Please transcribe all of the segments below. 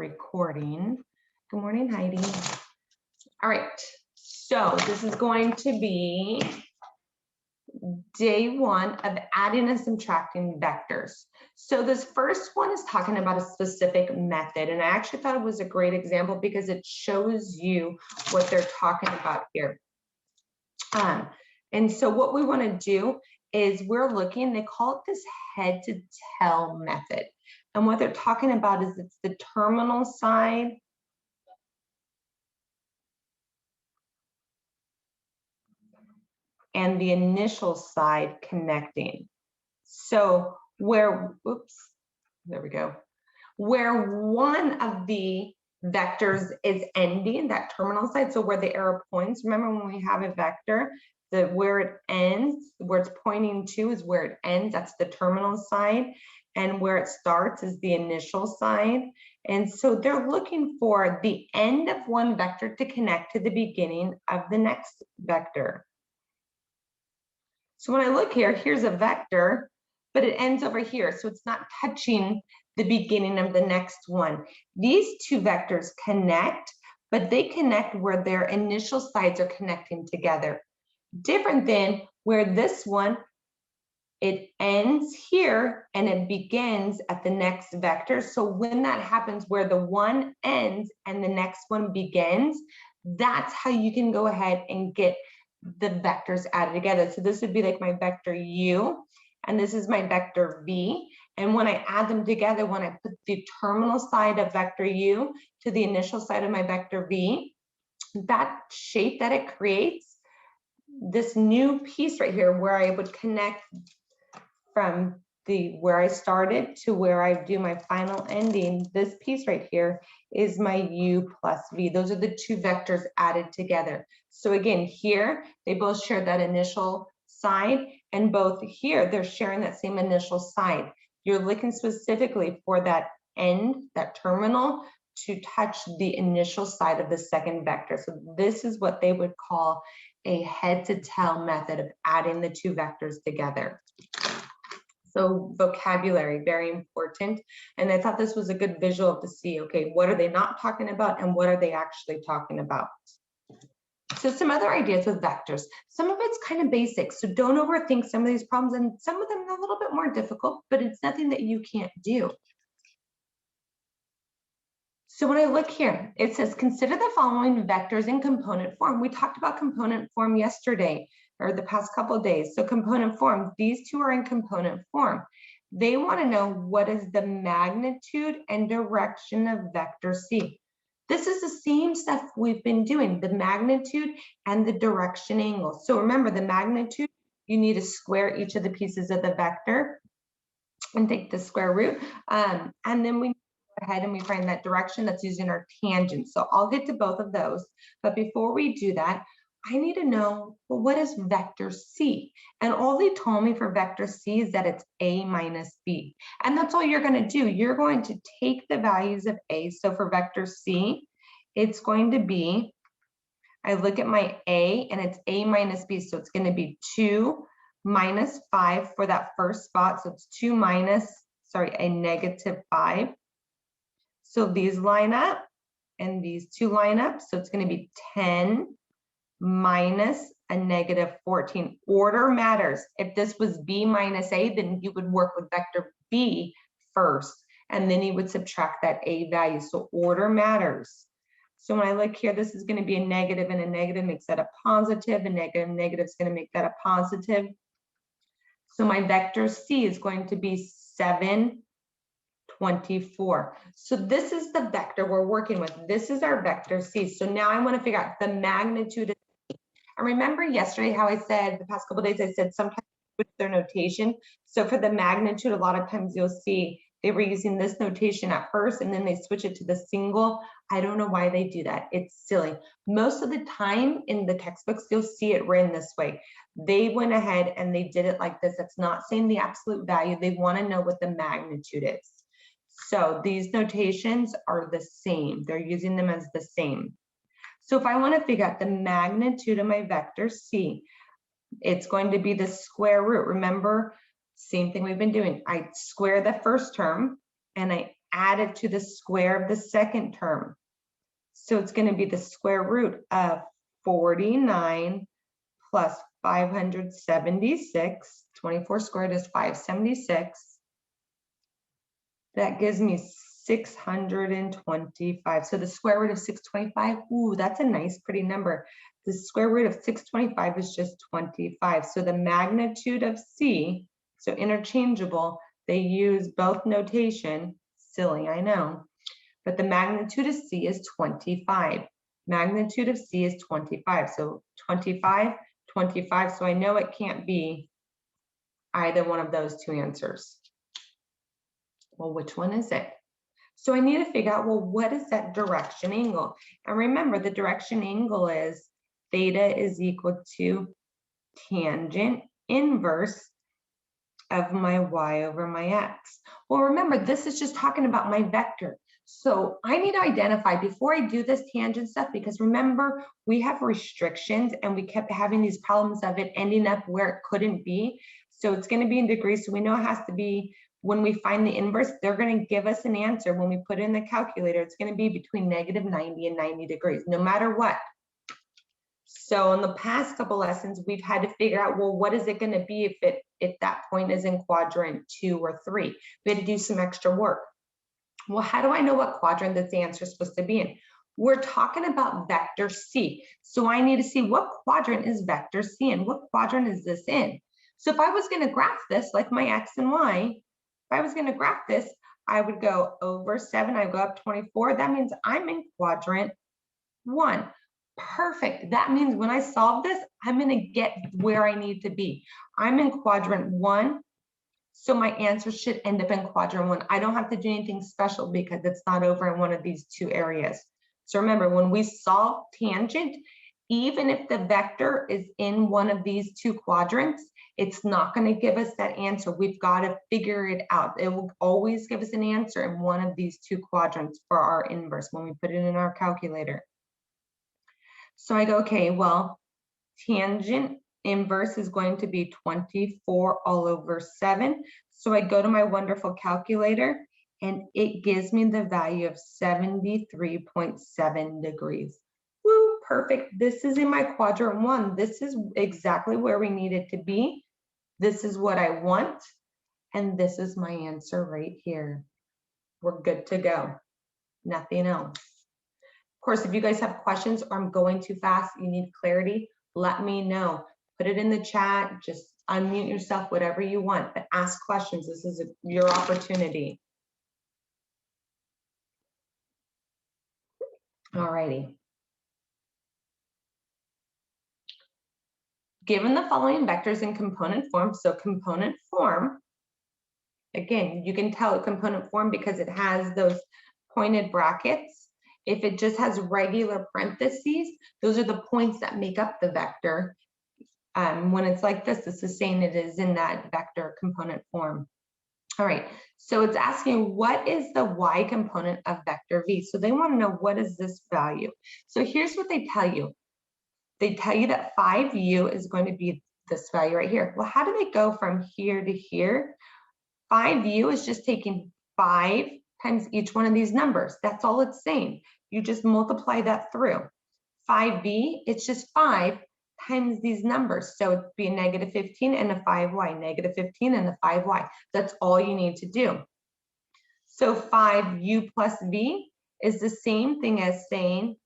recording. Good morning, Heidi. All right, so this is going to be day one of adding and subtracting vectors. So this first one is talking about a specific method, and I actually thought it was a great example because it shows you what they're talking about here. And so what we want to do is we're looking, they call it this head to tail method. And what they're talking about is it's the terminal side and the initial side connecting. So where, oops, there we go. Where one of the vectors is ending, that terminal side, so where the arrow points, remember when we have a vector, where it ends, where it's pointing to is where it ends, that's the terminal side, and where it starts is the initial side. And so they're looking for the end of one vector to connect to the beginning of the next vector. So when I look here, here's a vector, but it ends over here, so it's not touching the beginning of the next one. These two vectors connect, but they connect where their initial sides are connecting together. Different than where this one, it ends here and it begins at the next vector. So when that happens where the one ends and the next one begins, that's how you can go ahead and get the vectors added together. So this would be like my vector U, and this is my vector V. And when I add them together, when I put the terminal side of vector U to the initial side of my vector V, that shape that it creates, this new piece right here where I would connect from where I started to where I do my final ending, this piece right here is my U plus V. Those are the two vectors added together. So again, here, they both share that initial side, and both here, they're sharing that same initial side. You're looking specifically for that end, that terminal, to touch the initial side of the second vector. So this is what they would call a head to tail method of adding the two vectors together. So vocabulary, very important. And I thought this was a good visual to see, okay, what are they not talking about and what are they actually talking about? So some other ideas with vectors. Some of it's kind of basic, so don't overthink some of these problems, and some of them are a little bit more difficult, but it's nothing that you can't do. So when I look here, it says, consider the following vectors in component form. We talked about component form yesterday, or the past couple of days. So component form, these two are in component form. They want to know what is the magnitude and direction of vector C. This is the same stuff we've been doing, the magnitude and the direction angle. So remember, the magnitude, you need to square each of the pieces of the vector and take the square root. And then we go ahead and we find that direction that's using our tangent. So I'll get to both of those. But before we do that, I need to know, well, what is vector C? And all they told me for vector C is that it's A minus B. And that's all you're going to do. You're going to take the values of A. So for vector C, it's going to be, I look at my A and it's A minus B. So it's going to be 2 minus 5 for that first spot. So it's 2 minus, sorry, a negative 5. So these line up and these two line up. So it's going to be 10 minus a negative 14. Order matters. If this was B minus A, then you would work with vector B first, and then you would subtract that A value. So order matters. So when I look here, this is going to be a negative, and a negative makes that a positive, and negative is going to make that a positive. So my vector C is going to be 7, 24. So this is the vector we're working with. This is our vector C. So now I want to figure out the magnitude of C. And remember yesterday how I said, the past couple of days, I said sometimes with their notation. So for the magnitude, a lot of times you'll see they were using this notation at first and then they switch it to the single. I don't know why they do that. It's silly. Most of the time in the textbooks, you'll see it written this way. They went ahead and they did it like this. It's not saying the absolute value. They want to know what the magnitude is. So these notations are the same. They're using them as the same. So if I want to figure out the magnitude of my vector C, it's going to be the square root. Remember, same thing we've been doing. I square the first term and I add it to the square of the second term. So it's going to be the square root of 49 plus 576. 24 squared is 576. That gives me 625. So the square root of 625, ooh, that's a nice, pretty number. The square root of 625 is just 25. So the magnitude of C, so interchangeable, they use both notation. Silly, I know. But the magnitude of C is 25. Magnitude of C is 25. So 25, 25. So I know it can't be either one of those two answers. Well, which one is it? So I need to figure out, well, what is that direction angle? And remember, the direction angle is theta is equal to tangent inverse of my y over my x. Well, remember, this is just talking about my vector. So I need to identify before I do this tangent stuff, because remember, we have restrictions and we kept having these problems of it ending up where it couldn't be. So it's going to be in degrees. So we know it has to be, when we find the inverse, they're going to give us an answer. When we put it in the calculator, it's going to be between negative 90 and 90 degrees, no matter what. So in the past couple lessons, we've had to figure out, well, what is it going to be if that point is in quadrant 2 or 3? We had to do some extra work. Well, how do I know what quadrant this answer is supposed to be in? We're talking about vector C. So I need to see what quadrant is vector C in. What quadrant is this in? So if I was going to graph this like my X and Y, if I was going to graph this, I would go over 7, I go up 24. That means I'm in quadrant 1. Perfect. That means when I solve this, I'm going to get where I need to be. I'm in quadrant 1. So my answer should end up in quadrant 1. I don't have to do anything special because it's not over in one of these two areas. So remember, when we solve tangent, even if the vector is in one of these two quadrants, it's not going to give us that answer. We've got to figure it out. It will always give us an answer in one of these two quadrants for our inverse when we put it in our calculator. So I go, okay, well, tangent inverse is going to be 24 all over 7. So I go to my wonderful calculator and it gives me the value of 73.7 degrees. Woo, perfect. This is in my quadrant 1. This is exactly where we need it to be. This is what I want. And this is my answer right here. We're good to go. Nothing else. Of course, if you guys have questions or I'm going too fast, you need clarity, let me know. Put it in the chat, just unmute yourself, whatever you want, but ask questions. This is your opportunity. All righty. Given the following vectors in component form, so component form, again, you can tell a component form because it has those pointed brackets. If it just has regular parentheses, those are the points that make up the vector. When it's like this is saying it is in that vector component form. All right, so it's asking what is the y component of vector v? So they want to know what is this value. So here's what they tell you. They tell you that 5u is going to be this value right here. Well, how do they go from here to here? 5u is just taking 5 times each one of these numbers. That's all it's saying. You just multiply that through. 5v, it's just 5 times these numbers. So it'd be a negative 15 and a 5y, negative 15 and a 5y. That's all you need to do. So 5u plus v is the same thing as saying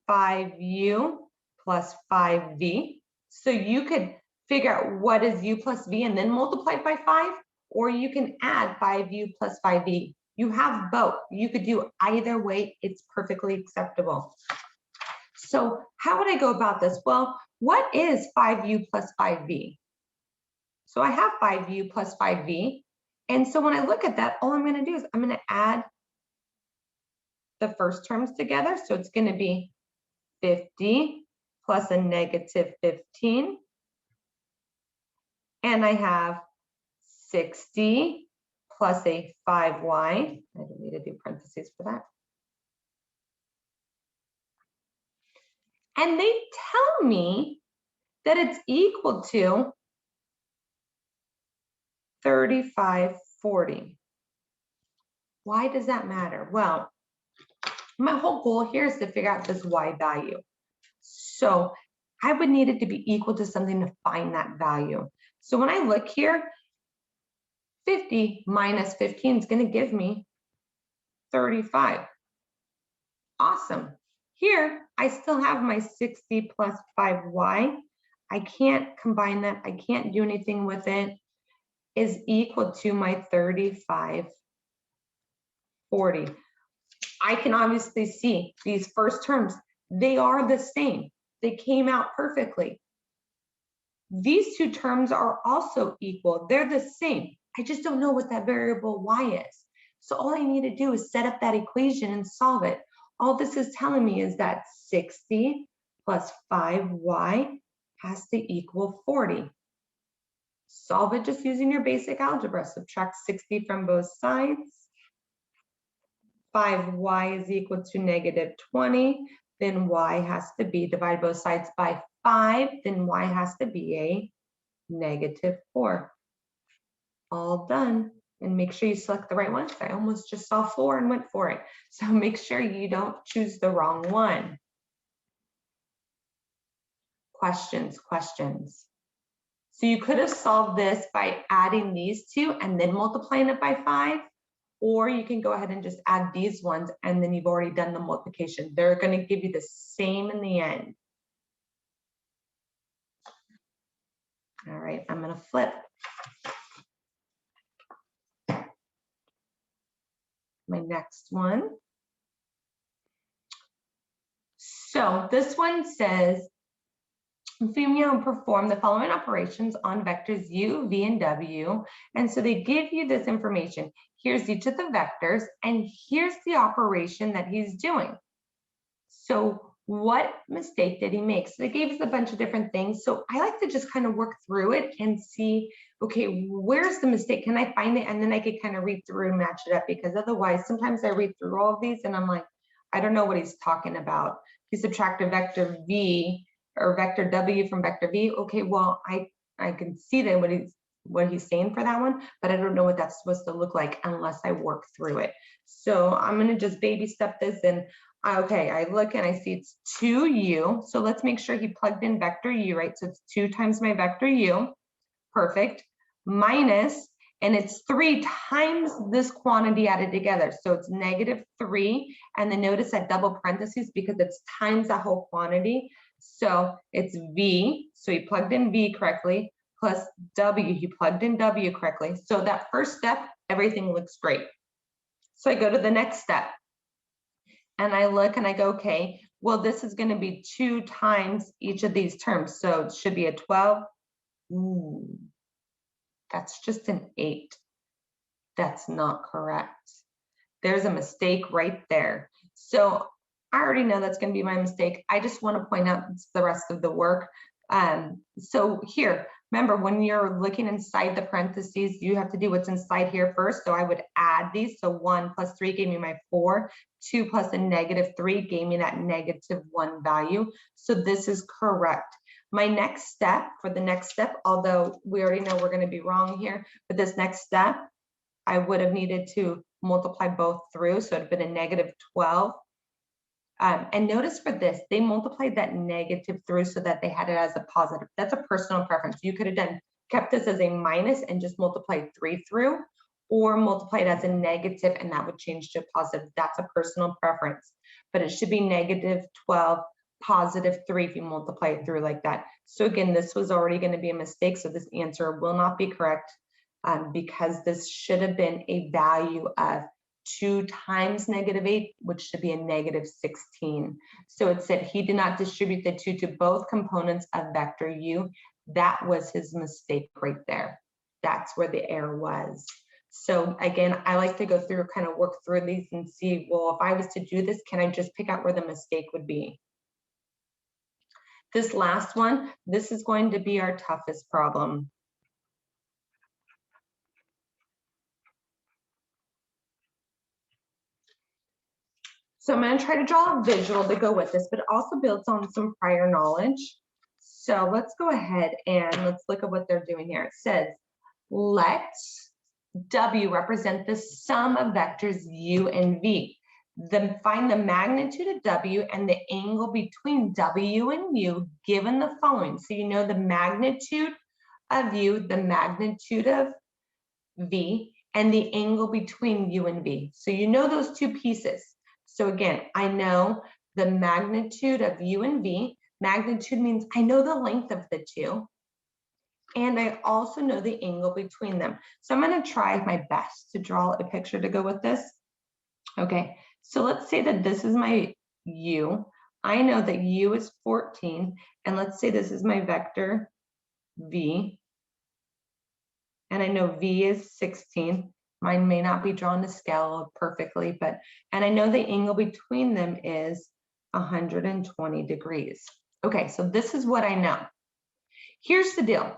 5u plus 5v. So you could figure out what is u plus v and then multiply it by 5, or you can add 5u plus 5v. You have both. You could do either way. It's perfectly acceptable. So how would I go about this? Well, what is 5u plus 5v? So I have 5u plus 5v. And so when I look at that, all I'm going to do is I'm going to add the first terms together. So it's going to be 50 plus a negative 15. And I have 60 plus a 5y. I don't need to do parentheses for that. And they tell me that it's equal to 3540. Why does that matter? Well, my whole goal here is to figure out this y value. So I would need it to be equal to something to find that value. So when I look here, 50 minus 15 is going to give me 35. Awesome. Here, I still have my 60 plus 5y. I can't combine that. I can't do anything with it. Is equal to my 35, 40. I can obviously see these first terms. They are the same. They came out perfectly. These two terms are also equal. They're the same. I just don't know what that variable y is. So all I need to do is set up that equation and solve it. All this is telling me is that 60 plus 5y has to equal 40. Solve it just using your basic algebra. Subtract 60 from both sides. 5y is equal to negative 20. Then y has to be, divide both sides by 5. Then y has to be a negative 4. All done. And make sure you select the right one. I almost just saw 4 and went for it. So make sure you don't choose the wrong one. Questions, questions. So you could have solved this by adding these two and then multiplying it by 5, or you can go ahead and just add these ones and then you've already done the multiplication. They're going to give you the same in the end. All right, I'm going to flip. My next one. So this one says, Fumio perform the following operations on vectors u, v, and w. And so they give you this information. Here's each of the vectors, and here's the operation that he's doing. So what mistake did he make? So they gave us a bunch of different things. So I like to just kind of work through it and see, okay, where's the mistake? Can I find it? And then I could kind of read through and match it up, because otherwise sometimes I read through all of these and I'm like, I don't know what he's talking about. He subtracted vector v or vector w from vector v. Okay, well, I can see that what he's saying for that one, but I don't know what that's supposed to look like unless I work through it. So I'm gonna just baby step this in. Okay, I look and I see it's 2u. So let's make sure he plugged in vector u, right? So it's 2 times my vector u, perfect, minus, and it's 3 times this quantity added together. So it's negative 3, and then notice that double parentheses because it's times that whole quantity. So it's v, so he plugged in v correctly, plus w, he plugged in w correctly. So that first step, everything looks great. So I go to the next step. And I look and I go, okay, well, this is going to be 2 times each of these terms. So it should be a 12. Ooh, that's just an 8. That's not correct. There's a mistake right there. So I already know that's going to be my mistake. I just want to point out the rest of the work. So here, remember, when you're looking inside the parentheses, you have to do what's inside here first. So I would add these. So 1 plus 3 gave me my 4. 2 plus a negative 3 gave me that negative 1 value. So this is correct. My next step, for the next step, although we already know we're going to be wrong here, but this next step, I would have needed to multiply both through. So it'd been a negative 12. And notice for this, they multiplied that negative through so that they had it as a positive. That's a personal preference. You could have kept this as a minus and just multiplied 3 through, or multiplied as a negative and that would change to a positive. That's a personal preference, but it should be negative 12, positive 3 if you multiply it through like that. So again, this was already going to be a mistake. So this answer will not be correct because this should have been a value of 2 times negative 8, which should be a negative 16. So it said he did not distribute the 2 to both components of vector u. That was his mistake right there. That's where the error was. So again, I like to go through, kind of work through these and see, well, if I was to do this, can I just pick out where the mistake would be? This last one, this is going to be our toughest problem. So I'm going to try to draw a visual to go with this, but it also builds on some prior knowledge. So let's go ahead and let's look at what they're doing here. It says, let W represent the sum of vectors u and v. Find the magnitude of W and the angle between W and U given the following. So you know the magnitude of U, the magnitude of V, and the angle between U and V. So you know those two pieces. So again, I know the magnitude of U and V. Magnitude means I know the length of the two. And I also know the angle between them. So I'm going to try my best to draw a picture to go with this. Okay, so let's say that this is my U. I know that U is 14, and let's say this is my vector V. And I know V is 16. Mine may not be drawn to scale perfectly, and I know the angle between them is 120 degrees. Okay, so this is what I know. Here's the deal.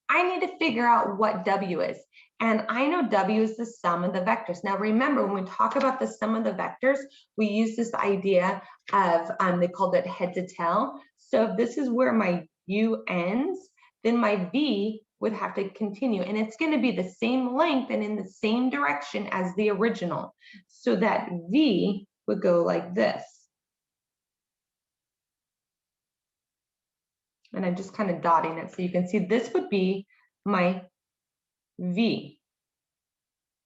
I need to figure out what W is. And I know W is the sum of the vectors. Now remember, when we talk about the sum of the vectors, we use this idea of, they called it head to tail. So if this is where my U ends, then my V would have to continue. And it's going to be the same length and in the same direction as the original. So that V would go like this. And I'm just kind of dotting it so you can see this would be my V.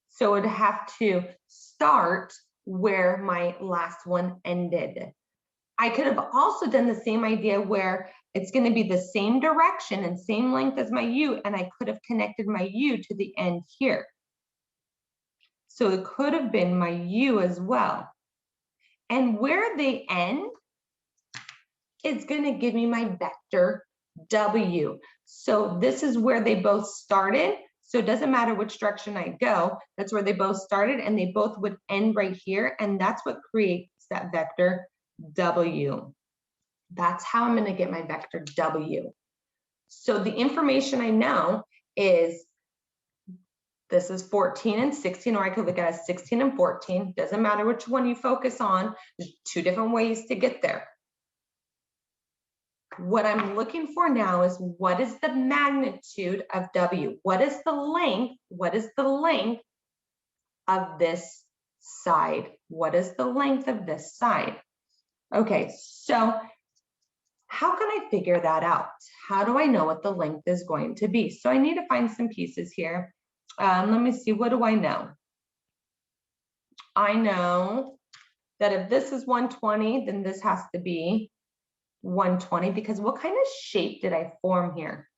So it would have to start where my last one ended. I could have also done the same idea where it's going to be the same direction and same length as my U, and I could have connected my U to the end here. So it could have been my U as well. And where they end is going to give me my vector W. So this is where they both started. So it doesn't matter which direction I go, that's where they both started, and they both would end right here, and that's what creates that vector W. That's how I'm going to get my vector W. So the information I know is this is 14 and 16, or I could look at it as 16 and 14. Doesn't matter which one you focus on. There's two different ways to get there. What I'm looking for now is what is the magnitude of W? What is the length? What is the length of this side? What is the length of this side? Okay, so how can I figure that out? How do I know what the length is going to be? So I need to find some pieces here. Let me see, what do I know? I know that if this is 120, then this has to be 120, because what kind of shape did I form here?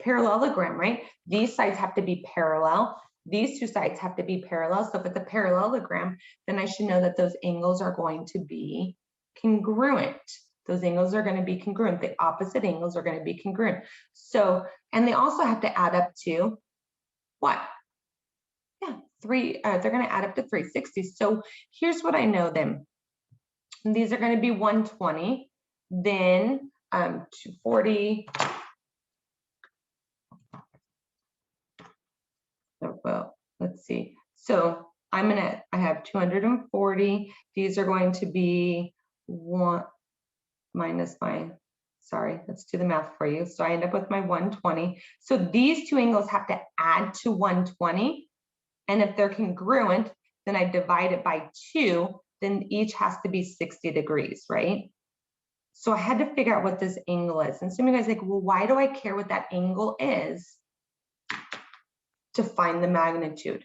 Parallelogram, right? These sides have to be parallel. These two sides have to be parallel. So if it's a parallelogram, then I should know that those angles are going to be congruent. Those angles are going to be congruent. The opposite angles are going to be congruent. So, and they also have to add up to what? Yeah, they're going to add up to 360. So here's what I know then. These are going to be 120, then 240. Well, let's see. So I have 240. These are going to be one minus my, sorry, let's do the math for you. So I end up with my 120. So these two angles have to add to 120. And if they're congruent, then I divide it by 2. Then each has to be 60 degrees, right? So I had to figure out what this angle is. And some of you guys are like, well, why do I care what that angle is to find the magnitude?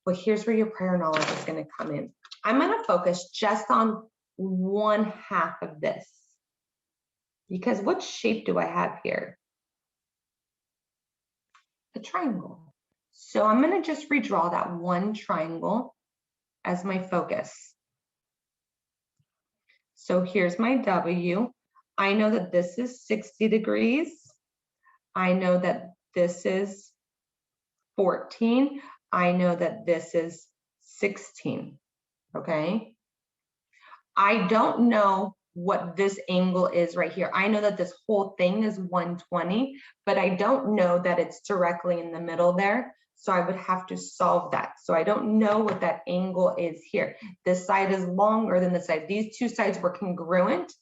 Well, here's where your prior knowledge is going to come in. I'm going to focus just on 1/2 of this. Because what shape do I have here? A triangle. So I'm going to just redraw that one triangle as my focus. So here's my W. I know that this is 60 degrees. I know that this is 14. I know that this is 16, okay? I don't know what this angle is right here. I know that this whole thing is 120, but I don't know that it's directly in the middle there. So I would have to solve that. So I don't know what that angle is here. This side is longer than this side. These two sides were congruent.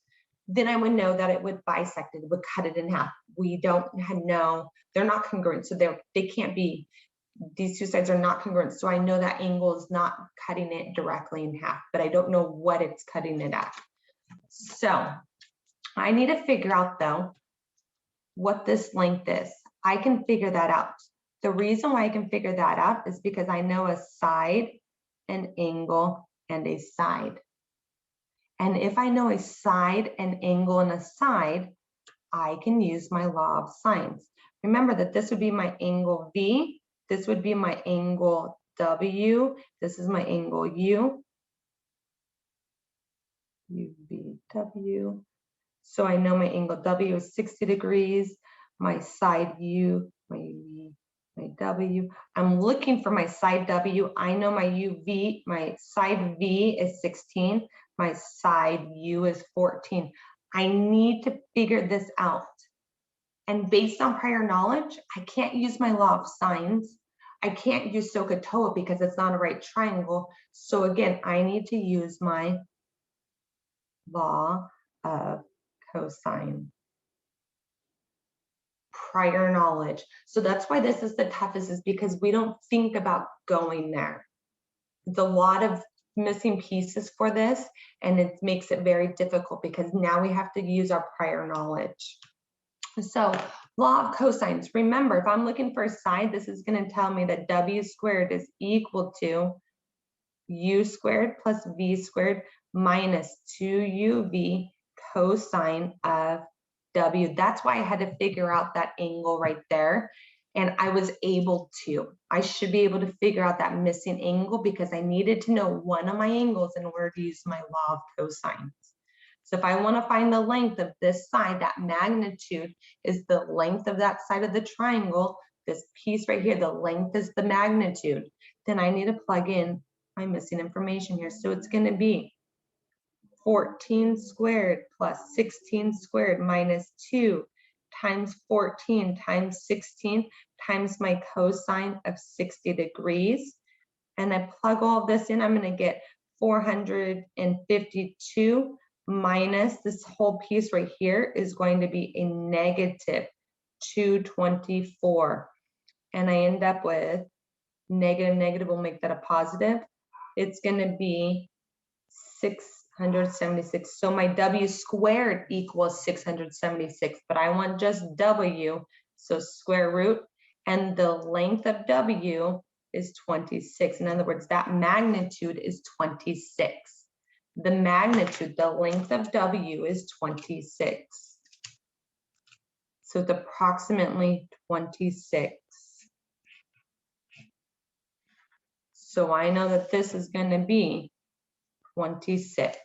Then I would know that it would bisect it, would cut it in half. We don't know, they're not congruent. So they can't be these two sides are not congruent. So I know that angle is not cutting it directly in half, but I don't know what it's cutting it at. So I need to figure out though, what this length is. I can figure that out. The reason why I can figure that out is because I know a side, an angle, and a side. And if I know a side, an angle, and a side, I can use my law of sines. Remember that this would be my angle V, this would be my angle W, this is my angle U, V, W. So I know my angle W is 60 degrees, my side U, my V, my W. I'm looking for my side W. I know my UV, my side V is 16, my side U is 14. I need to figure this out. And based on prior knowledge, I can't use my law of sines. I can't use SOHCAHTOA because it's not a right triangle. So again, I need to use my law of cosine. Prior knowledge. So that's why this is the toughest, is because we don't think about going there. There's a lot of missing pieces for this, and it makes it very difficult because now we have to use our prior knowledge. So law of cosines, remember, if I'm looking for a side, this is going to tell me that W squared is equal to U squared plus V squared minus 2UV cosine of W. That's why I had to figure out that angle right there. And I was able to. I should be able to figure out that missing angle because I needed to know one of my angles in order to use my law of cosines. So if I want to find the length of this side, that magnitude is the length of that side of the triangle. This piece right here, the length is the magnitude. Then I need to plug in my missing information here. So it's going to be 14 squared plus 16 squared minus 2 times 14 times 16 times my cosine of 60 degrees. And I plug all this in, I'm going to get 452 minus this whole piece right here is going to be a negative 224. And I end up with negative, we'll make that a positive. It's going to be 676. So my W squared equals 676, but I want just W, so square root, and the length of W is 26. In other words, that magnitude is 26. The magnitude, the length of W is 26. So it's approximately 26. So I know that this is going to be 26.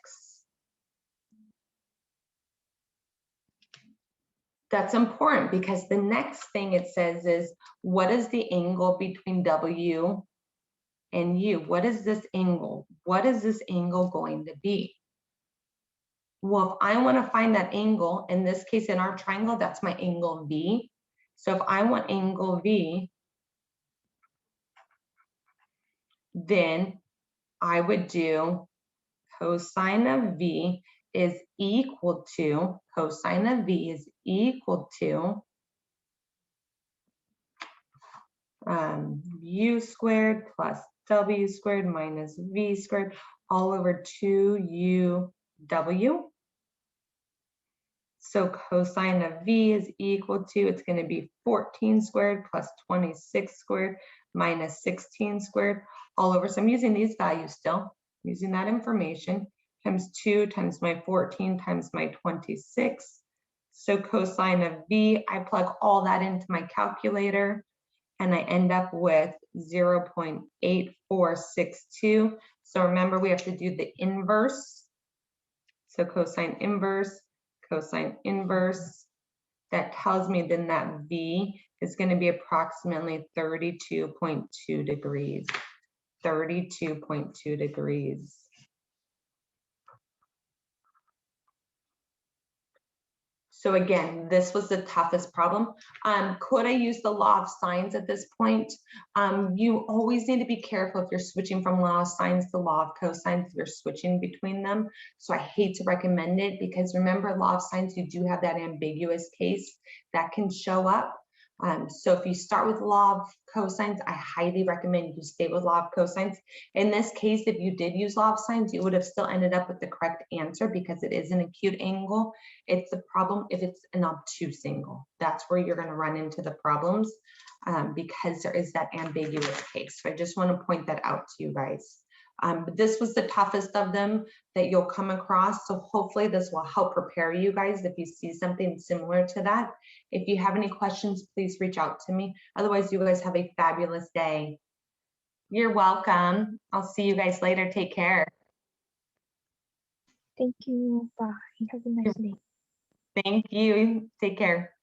That's important because the next thing it says is, what is the angle between W and U? What is this angle? What is this angle going to be? Well, if I want to find that angle, in this case, in our triangle, that's my angle V. So if I want angle V, then I would do cosine of V is equal to, cosine of V is equal to U squared plus W squared minus V squared all over 2UW. So cosine of V is equal to, it's going to be 14 squared plus 26 squared minus 16 squared all over. So I'm using these values still, using that information, times 2 times my 14 times my 26. So cosine of V, I plug all that into my calculator and I end up with 0.8462. So remember, we have to do the inverse. So cosine inverse, that tells me then that V is going to be approximately 32.2 degrees. 32.2 degrees. So again, this was the toughest problem. Could I use the law of sines at this point? You always need to be careful if you're switching from law of sines to law of cosines, if you're switching between them. So I hate to recommend it because remember, law of sines, you do have that ambiguous case that can show up. So if you start with law of cosines, I highly recommend you stay with law of cosines. In this case, if you did use law of sines, you would have still ended up with the correct answer because it is an acute angle. It's a problem if it's an obtuse angle. That's where you're going to run into the problems because there is that ambiguous case. So I just want to point that out to you guys. But this was the toughest of them that you'll come across. So hopefully this will help prepare you guys if you see something similar to that. If you have any questions, please reach out to me. Otherwise, you guys have a fabulous day. You're welcome. I'll see you guys later. Take care. Thank you. Bye. Have a nice day. Thank you. Take care.